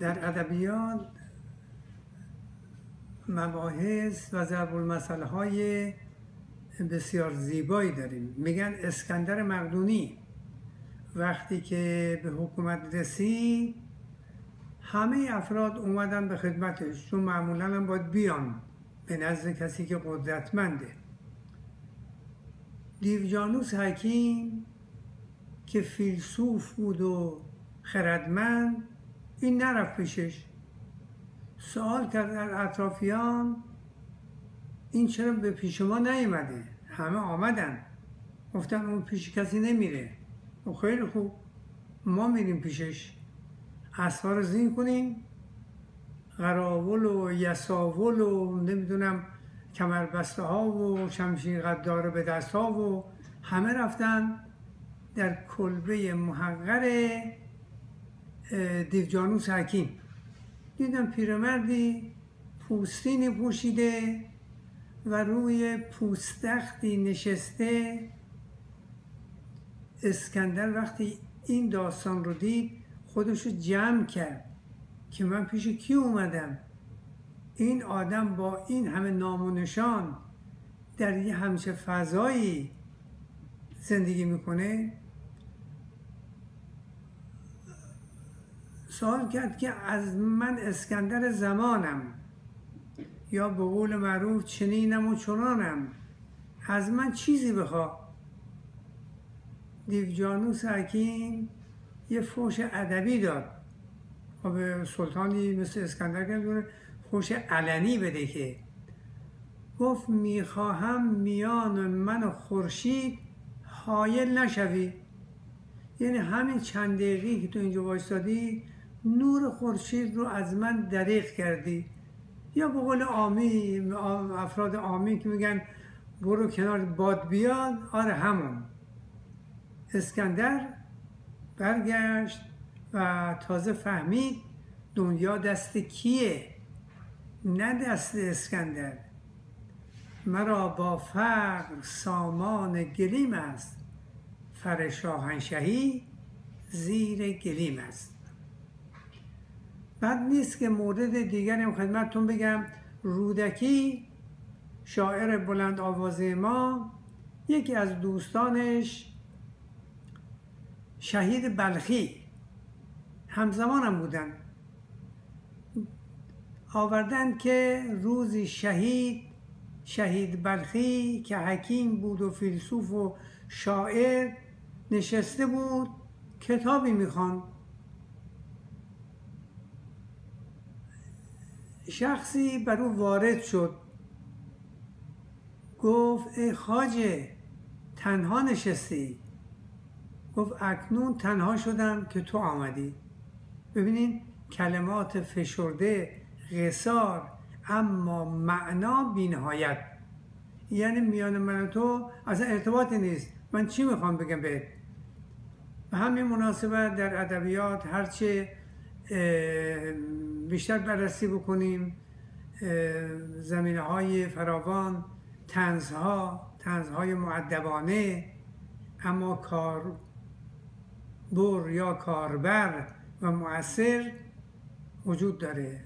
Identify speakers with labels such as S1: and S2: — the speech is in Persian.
S1: در ادبیات مباحث و ضرب المثل های بسیار زیبایی داریم. میگن اسکندر مقدونی وقتی که به حکومت رسید همه افراد اومدن به خدمتش، چون معمولا هم باید بیان به نزد کسی که قدرتمنده. دیوجانوس حکیم که فیلسوف بود و خردمند، این نرفت پیشش، سوال کرد از اطرافیان این چرا به پیش ما نیومده؟ همه آمدن، گفتن اون پیش کسی نمیره. و خیلی خوب، ما میریم پیشش، اسبا رو زین کنیم، قراول و یساول و نمیدونم کمربسته ها و شمشیر قدار به دست ها و همه رفتن در کلبه محقر دیوجانوس حکیم. دیدم پیرمردی پوستینی پوشیده و روی پوستختی نشسته. اسکندر وقتی این داستان رو دید خودشو جمع کرد که من پیش کی اومدم؟ این آدم با این همه نام و نشان در یه همچه فضایی زندگی میکنه. سوال کرد که از من اسکندر زمانم، یا به قول معروف چنینم و چنانم، از من چیزی بخوا. دیوجانوس حکیم یه فحش ادبی داد و به سلطانی مثل اسکندر که فحش علنی بده، که گفت میخواهم میان من و خورشید حایل نشوی. یعنی همین چند دقیقی که تو اینجا وایستادی نور خورشید رو از من دریغ کردی. یا به قول عامی، افراد عامی که میگن برو کنار باد بیاد، آره همون. اسکندر برگشت و تازه فهمید دنیا دست کیه، نه دست اسکندر. مرا با فقر سامان گلیم است، فر شاهنشهی زیر گلیم است. بد نیست که مورد دیگری هم خدمتتون بگم. رودکی شاعر بلند آوازه ما، یکی از دوستانش شهید بلخی همزمانم بودن، آوردن که روزی شهید بلخی که حکیم بود و فیلسوف و شاعر نشسته بود کتابی میخواند. شخصی بر او وارد شد، گفت ای خواجه تنها نشستی؟ گفت اکنون تنها شدم که تو آمدی. ببینین کلمات فشرده، قصار، اما معنا بی‌نهایت. یعنی میان من و تو اصلا ارتباطی نیست، من چی میخوام بگم بهت. به همین مناسبت در ادبیات هرچه بیشتر بررسی بکنیم، زمینه های فراوان، طنزهای مؤدبانه اما کاربر یا کاربر و مؤثر وجود داره.